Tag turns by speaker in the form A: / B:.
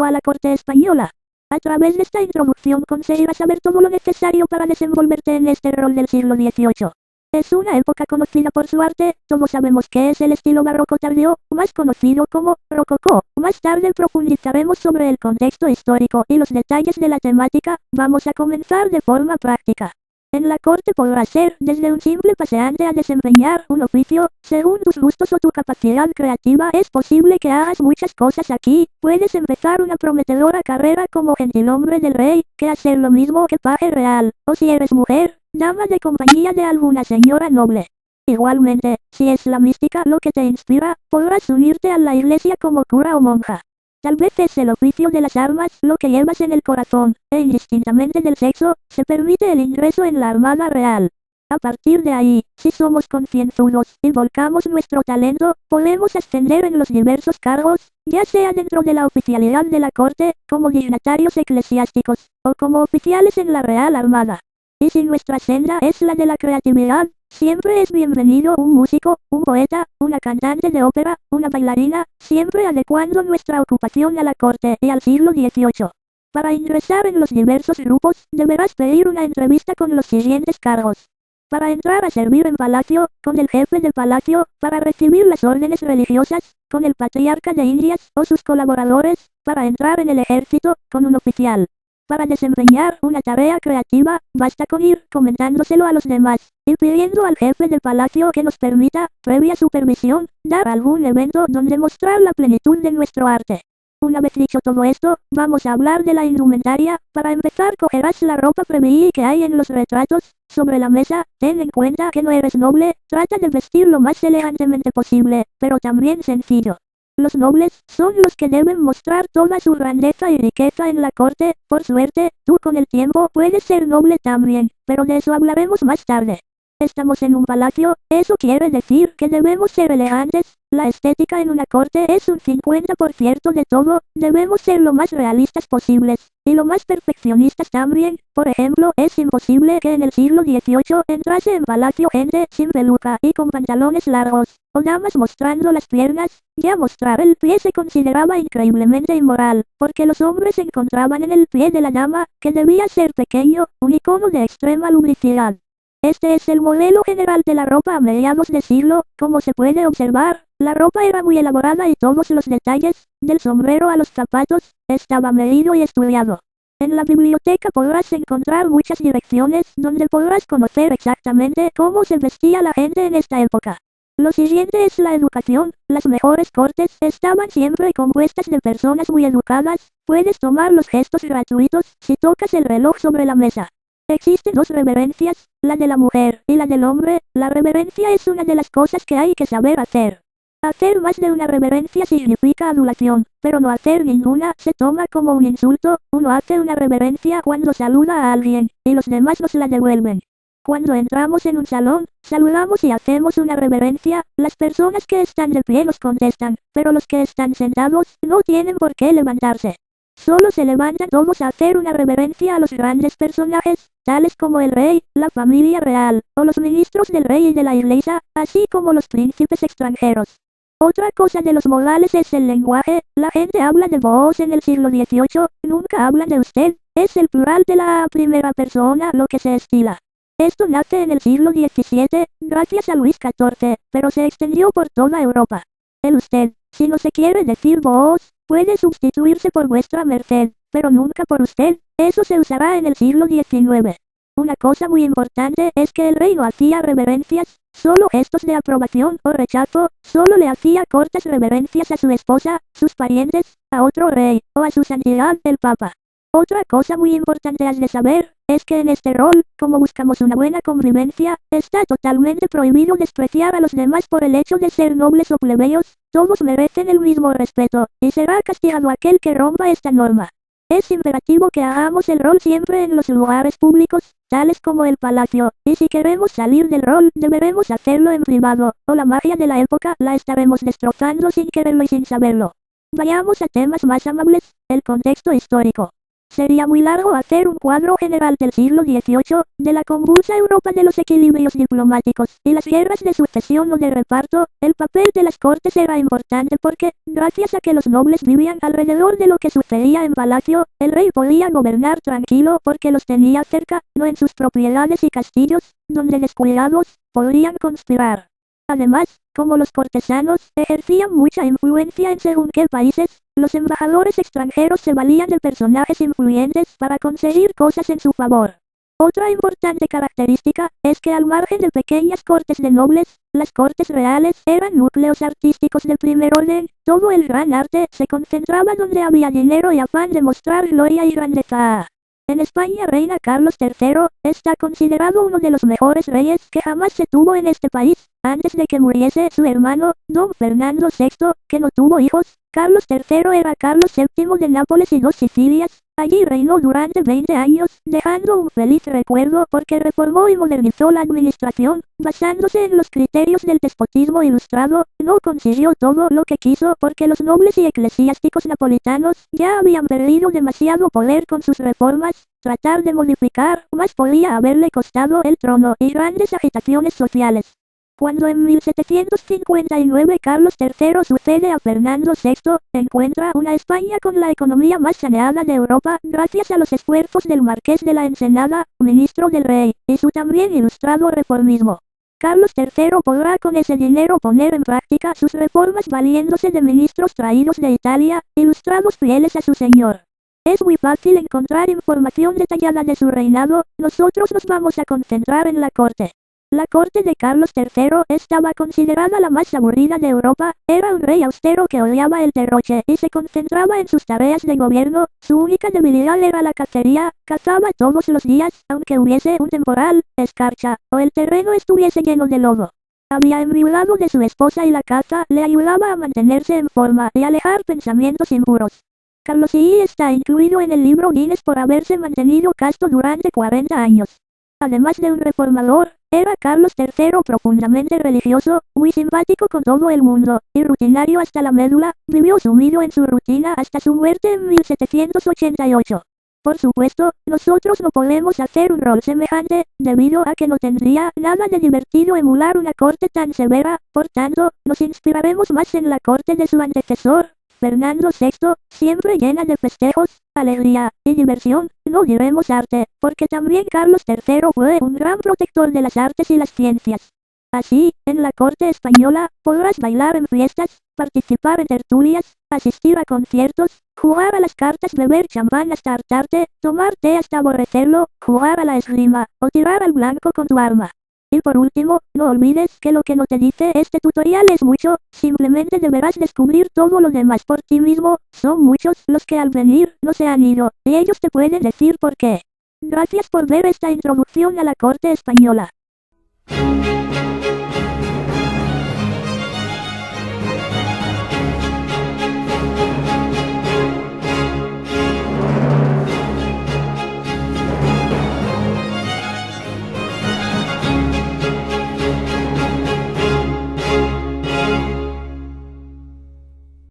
A: accedió a la corte española. A través de esta introducción conseguirás saber todo lo necesario para desenvolverte en este rol del siglo XVIII. Es una época conocida por su arte, todos sabemos que es el estilo barroco tardío, más conocido como rococó. Más tarde profundizaremos sobre el contexto histórico y los detalles de la temática. Vamos a comenzar de forma práctica. En la corte podrás ser desde un simple paseante a desempeñar un oficio, según tus gustos o tu capacidad creativa. Es posible que hagas muchas cosas aquí. Puedes empezar una prometedora carrera como gentilhombre del rey, que hacer lo mismo que paje real, o si eres mujer, dama de compañía de alguna señora noble. Igualmente, si es la mística lo que te inspira, podrás unirte a la iglesia como cura o monja. Tal vez es el oficio de las armas lo que llevas en el corazón, e indistintamente del sexo, se permite el ingreso en la Armada Real. A partir de ahí, si somos concienzudos y volcamos nuestro talento, podemos ascender en los diversos cargos, ya sea dentro de la oficialidad de la corte, como dignatarios eclesiásticos, o como oficiales en la Real Armada. Y si nuestra senda es la de la creatividad, siempre es bienvenido un músico, un poeta, una cantante de ópera, una bailarina, siempre adecuando nuestra ocupación a la corte y al siglo XVIII. Para ingresar en los diversos grupos, deberás pedir una entrevista con los siguientes cargos. Para entrar a servir en palacio, con el jefe del palacio, para recibir las órdenes religiosas, con el patriarca de Indias o sus colaboradores, para entrar en el ejército, con un oficial. Para desempeñar una tarea creativa, basta con ir comentándoselo a los demás, y pidiendo al jefe del palacio que nos permita, previa supervisión, dar algún evento donde mostrar la plenitud de nuestro arte. Una vez dicho todo esto, vamos a hablar de la indumentaria. Para empezar, cogerás la ropa preveí que hay en los retratos sobre la mesa. Ten en cuenta que no eres noble, trata de vestir lo más elegantemente posible, pero también sencillo. Los nobles son los que deben mostrar toda su grandeza y riqueza en la corte. Por suerte, tú con el tiempo puedes ser noble también, pero de eso hablaremos más tarde. Estamos en un palacio, eso quiere decir que debemos ser elegantes. La estética en una corte es un 50% de todo, debemos ser lo más realistas posibles, y lo más perfeccionistas también. Por ejemplo, es imposible que en el siglo XVIII entrase en palacio gente sin peluca y con pantalones largos, o damas mostrando las piernas. Ya mostrar el pie se consideraba increíblemente inmoral, porque los hombres encontraban en el pie de la dama, que debía ser pequeño, un icono de extrema lubricidad. Este es el modelo general de la ropa a mediados de siglo. Como se puede observar, la ropa era muy elaborada y todos los detalles, del sombrero a los zapatos, estaba medido y estudiado. En la biblioteca podrás encontrar muchas direcciones donde podrás conocer exactamente cómo se vestía la gente en esta época. Lo siguiente es la educación. Las mejores cortes estaban siempre compuestas de personas muy educadas. Puedes tomar los gestos gratuitos si tocas el reloj sobre la mesa. Existen dos reverencias, la de la mujer y la del hombre. La reverencia es una de las cosas que hay que saber hacer. Hacer más de una reverencia significa adulación, pero no hacer ninguna se toma como un insulto. Uno hace una reverencia cuando saluda a alguien, y los demás nos la devuelven. Cuando entramos en un salón, saludamos y hacemos una reverencia. Las personas que están de pie nos contestan, pero los que están sentados no tienen por qué levantarse. Solo se levantan todos a hacer una reverencia a los grandes personajes, tales como el rey, la familia real, o los ministros del rey y de la iglesia, así como los príncipes extranjeros. Otra cosa de los modales es el lenguaje. La gente habla de vos en el siglo XVIII, nunca hablan de usted, es el plural de la primera persona lo que se estila. Esto nace en el siglo XVII, gracias a Luis XIV, pero se extendió por toda Europa. El usted, si no se quiere decir vos, puede sustituirse por vuestra merced, pero nunca por usted. Eso se usará en el siglo XIX. Una cosa muy importante es que el rey no hacía reverencias, solo gestos de aprobación o rechazo. Solo le hacía cortas reverencias a su esposa, sus parientes, a otro rey, o a su santidad el papa. Otra cosa muy importante has de saber, es que en este rol, como buscamos una buena convivencia, está totalmente prohibido despreciar a los demás por el hecho de ser nobles o plebeyos. Todos merecen el mismo respeto, y será castigado aquel que rompa esta norma. Es imperativo que hagamos el rol siempre en los lugares públicos, tales como el palacio, y si queremos salir del rol, deberemos hacerlo en privado, o la magia de la época la estaremos destrozando sin quererlo y sin saberlo. Vayamos a temas más amables, el contexto histórico. Sería muy largo hacer un cuadro general del siglo XVIII, de la convulsa Europa de los equilibrios diplomáticos y las guerras de sucesión o de reparto. El papel de las cortes era importante porque, gracias a que los nobles vivían alrededor de lo que sucedía en palacio, el rey podía gobernar tranquilo porque los tenía cerca, no en sus propiedades y castillos, donde descuidados, podrían conspirar. Además, como los cortesanos ejercían mucha influencia en según qué países, los embajadores extranjeros se valían de personajes influyentes para conseguir cosas en su favor. Otra importante característica es que al margen de pequeñas cortes de nobles, las cortes reales eran núcleos artísticos de primer orden. Todo el gran arte se concentraba donde había dinero y afán de mostrar gloria y grandeza. En España reina Carlos III, está considerado uno de los mejores reyes que jamás se tuvo en este país. Antes de que muriese su hermano, don Fernando VI, que no tuvo hijos, Carlos III era Carlos VII de Nápoles y dos Sicilias. Allí reinó durante 20 años, dejando un feliz recuerdo porque reformó y modernizó la administración, basándose en los criterios del despotismo ilustrado. No consiguió todo lo que quiso porque los nobles y eclesiásticos napolitanos ya habían perdido demasiado poder con sus reformas. Tratar de modificar más podía haberle costado el trono y grandes agitaciones sociales. Cuando en 1759 Carlos III sucede a Fernando VI, encuentra una España con la economía más saneada de Europa, gracias a los esfuerzos del Marqués de la Ensenada, ministro del rey, y su también ilustrado reformismo. Carlos III podrá con ese dinero poner en práctica sus reformas valiéndose de ministros traídos de Italia, ilustrados fieles a su señor. Es muy fácil encontrar información detallada de su reinado. Nosotros nos vamos a concentrar en la corte. La corte de Carlos III estaba considerada la más aburrida de Europa. Era un rey austero que odiaba el derroche y se concentraba en sus tareas de gobierno. Su única debilidad era la cacería. Cazaba todos los días, aunque hubiese un temporal, escarcha, o el terreno estuviese lleno de lobo. Había enviudado de su esposa y la caza le ayudaba a mantenerse en forma y alejar pensamientos impuros. Carlos I está incluido en el libro Guinness por haberse mantenido casto durante 40 años. Además de un reformador, era Carlos III profundamente religioso, muy simpático con todo el mundo, y rutinario hasta la médula. Vivió sumido en su rutina hasta su muerte en 1788. Por supuesto, nosotros no podemos hacer un rol semejante, debido a que no tendría nada de divertido emular una corte tan severa. Por tanto, nos inspiraremos más en la corte de su antecesor, Fernando VI, siempre llena de festejos, alegría y diversión. No diremos arte, porque también Carlos III fue un gran protector de las artes y las ciencias. Así, en la corte española, podrás bailar en fiestas, participar en tertulias, asistir a conciertos, jugar a las cartas, beber champán hasta hartarte, tomar té hasta aborrecerlo, jugar a la esgrima, o tirar al blanco con tu arma. Y por último, no olvides que lo que no te dice este tutorial es mucho, simplemente deberás descubrir todo lo demás por ti mismo. Son muchos los que al venir no se han ido, y ellos te pueden decir por qué. Gracias por ver esta introducción a la corte española.